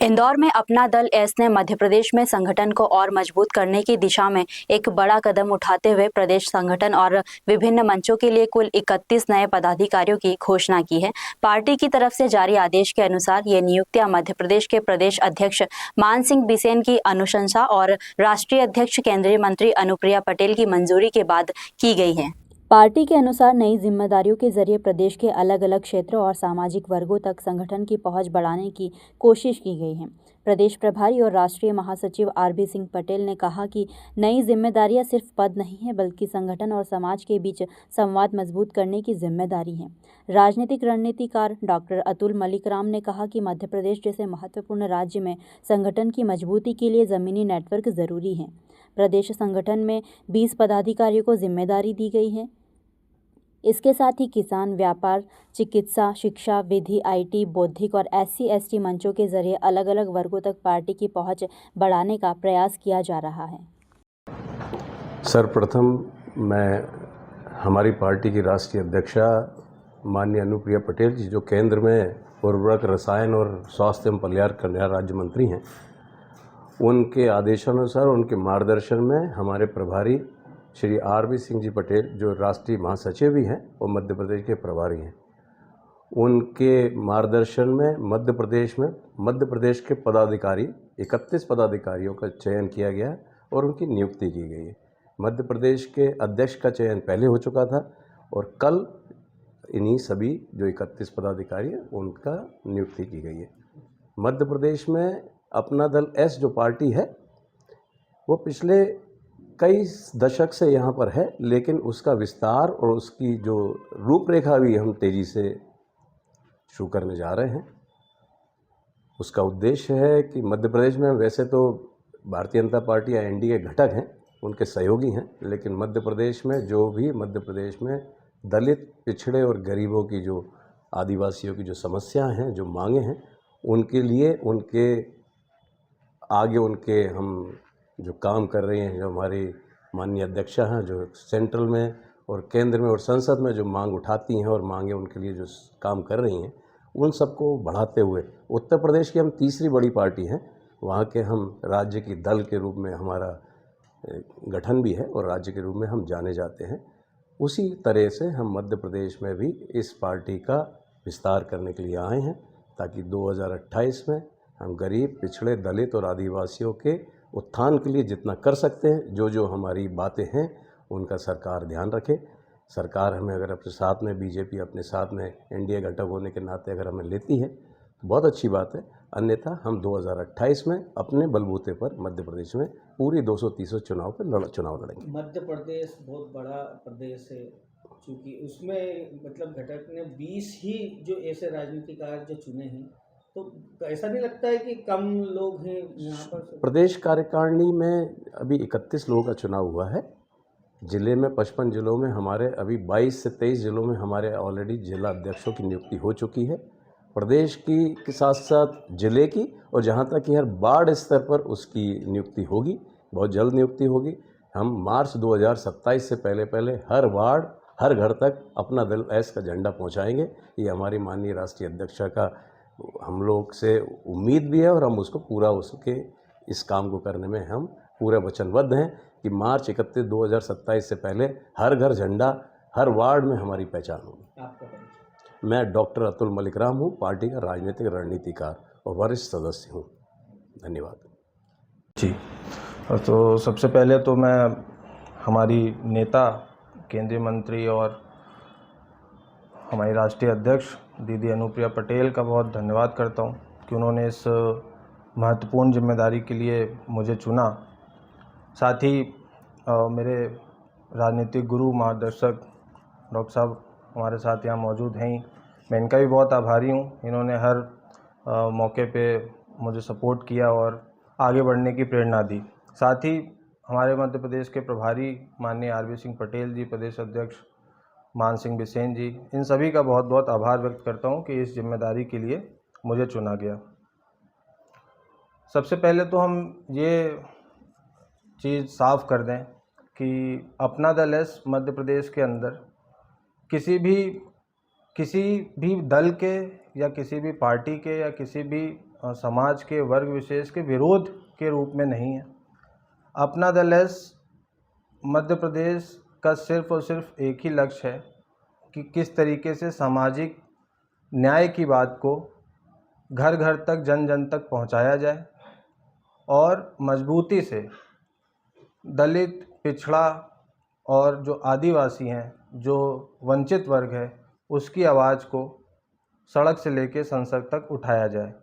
इंदौर में अपना दल एस ने मध्य प्रदेश में संगठन को और मजबूत करने की दिशा में एक बड़ा कदम उठाते हुए प्रदेश संगठन और विभिन्न मंचों के लिए कुल 31 नए पदाधिकारियों की घोषणा की है। पार्टी की तरफ से जारी आदेश के अनुसार ये नियुक्तियां मध्य प्रदेश के प्रदेश अध्यक्ष मान सिंह बिसेन की अनुशंसा और राष्ट्रीय अध्यक्ष केंद्रीय मंत्री अनुप्रिया पटेल की मंजूरी के बाद की गई है। पार्टी के अनुसार नई जिम्मेदारियों के जरिए प्रदेश के अलग अलग क्षेत्रों और सामाजिक वर्गों तक संगठन की पहुंच बढ़ाने की कोशिश की गई है। प्रदेश प्रभारी और राष्ट्रीय महासचिव आरबी सिंह पटेल ने कहा कि नई जिम्मेदारियां सिर्फ पद नहीं है बल्कि संगठन और समाज के बीच संवाद मजबूत करने की जिम्मेदारी है। राजनीतिक रणनीतिकार डॉक्टर अतुल मलिकराम ने कहा कि मध्य प्रदेश जैसे महत्वपूर्ण राज्य में संगठन की मजबूती के लिए जमीनी नेटवर्क जरूरी है। प्रदेश संगठन में 20 पदाधिकारियों को जिम्मेदारी दी गई है। इसके साथ ही किसान, व्यापार, चिकित्सा, शिक्षा, विधि, आईटी, बौद्धिक और SC/ST मंचों के जरिए अलग अलग वर्गों तक पार्टी की पहुंच बढ़ाने का प्रयास किया जा रहा है। सर्वप्रथम मैं हमारी पार्टी की राष्ट्रीय अध्यक्षा माननीय अनुप्रिया पटेल जी, जो केंद्र में उर्वरक, रसायन और स्वास्थ्य एवं परिवार कल्याण राज्य मंत्री हैं, उनके आदेशानुसार, उनके मार्गदर्शन में हमारे प्रभारी श्री आरबी सिंह जी पटेल, जो राष्ट्रीय महासचिव भी हैं और मध्य प्रदेश के प्रभारी हैं, उनके मार्गदर्शन में मध्य प्रदेश के पदाधिकारी 31 पदाधिकारियों का चयन किया गया है और उनकी नियुक्ति की गई है। मध्य प्रदेश के अध्यक्ष का चयन पहले हो चुका था और कल इन्हीं सभी जो 31 पदाधिकारी हैं उनका नियुक्ति की गई है। मध्य प्रदेश में अपना दल एस जो पार्टी है वो पिछले कई दशक से यहाँ पर है, लेकिन उसका विस्तार और उसकी जो रूपरेखा भी हम तेज़ी से शुरू करने जा रहे हैं। उसका उद्देश्य है कि मध्य प्रदेश में वैसे तो भारतीय जनता पार्टी या एनडीए घटक हैं, उनके सहयोगी हैं, लेकिन मध्य प्रदेश में जो भी मध्य प्रदेश में दलित, पिछड़े और गरीबों की जो आदिवासियों की जो समस्याएं हैं, जो मांगे हैं, उनके लिए उनके आगे उनके हम जो काम कर रहे हैं, जो हमारी माननीय अध्यक्षा हैं, जो सेंट्रल में और केंद्र में और संसद में जो मांग उठाती हैं और मांगे उनके लिए जो काम कर रही हैं, उन सबको बढ़ाते हुए उत्तर प्रदेश की हम तीसरी बड़ी पार्टी हैं। वहाँ के हम राज्य की दल के रूप में हमारा गठन भी है और राज्य के रूप में हम जाने जाते हैं। उसी तरह से हम मध्य प्रदेश में भी इस पार्टी का विस्तार करने के लिए आए हैं, ताकि 2028 में हम गरीब, पिछड़े, दलित और आदिवासियों के उत्थान के लिए जितना कर सकते हैं, जो हमारी बातें हैं, उनका सरकार ध्यान रखे। सरकार हमें अगर अपने साथ में, बीजेपी अपने साथ में एनडीए घटक होने के नाते अगर हमें लेती है तो बहुत अच्छी बात है, अन्यथा हम 2028 में अपने बलबूते पर मध्य प्रदेश में पूरी 230 चुनाव लड़ेंगे। मध्य प्रदेश बहुत बड़ा प्रदेश है, क्योंकि उसमें मतलब घटक ने 20 ही जो ऐसे राजनीतिकार जो चुने हैं, तो ऐसा नहीं लगता है कि कम लोग हैं यहाँ पर? प्रदेश कार्यकारिणी में अभी 31 लोगों का चुनाव हुआ है। जिले में 55 जिलों में हमारे अभी 22 से 23 जिलों में हमारे ऑलरेडी जिला अध्यक्षों की नियुक्ति हो चुकी है। प्रदेश की के साथ साथ जिले की, और जहाँ तक कि हर वार्ड स्तर पर उसकी नियुक्ति होगी, बहुत जल्द नियुक्ति होगी। हम मार्च 2027 से पहले हर वार्ड, हर घर तक अपना दल एस का झंडा पहुँचाएंगे। ये हमारी माननीय राष्ट्रीय अध्यक्षा का हम लोग से उम्मीद भी है और हम उसको पूरा उसके इस काम को करने में हम पूरे वचनबद्ध हैं कि मार्च 31 2027 से पहले हर घर झंडा, हर वार्ड में हमारी पहचान होगी। आपका परिचय? मैं डॉक्टर अतुल मलिकराम हूँ, पार्टी का राजनीतिक रणनीतिकार और वरिष्ठ सदस्य हूँ। धन्यवाद जी। तो सबसे पहले तो मैं हमारी नेता, केंद्रीय मंत्री और हमारी राष्ट्रीय अध्यक्ष दीदी अनुप्रिया पटेल का बहुत धन्यवाद करता हूँ कि उन्होंने इस महत्वपूर्ण जिम्मेदारी के लिए मुझे चुना। साथ ही मेरे राजनीतिक गुरु, मार्गदर्शक डॉक्टर साहब हमारे साथ यहाँ मौजूद हैं ही, मैं इनका भी बहुत आभारी हूँ। इन्होंने हर मौके पे मुझे सपोर्ट किया और आगे बढ़ने की प्रेरणा दी। साथ ही हमारे मध्य प्रदेश के प्रभारी माननीय आरबी सिंह पटेल जी, प्रदेश अध्यक्ष मान सिंह बिसेन जी, इन सभी का बहुत बहुत आभार व्यक्त करता हूं कि इस जिम्मेदारी के लिए मुझे चुना गया। सबसे पहले तो हम ये चीज़ साफ कर दें कि अपना दल एस मध्य प्रदेश के अंदर किसी भी दल के या किसी भी पार्टी के या किसी भी समाज के वर्ग विशेष के विरोध के रूप में नहीं है। अपना दल एस मध्य प्रदेश का सिर्फ और सिर्फ एक ही लक्ष्य है कि किस तरीके से सामाजिक न्याय की बात को घर घर तक, जन जन तक पहुंचाया जाए और मजबूती से दलित, पिछड़ा और जो आदिवासी हैं, जो वंचित वर्ग है, उसकी आवाज़ को सड़क से लेकर संसद तक उठाया जाए।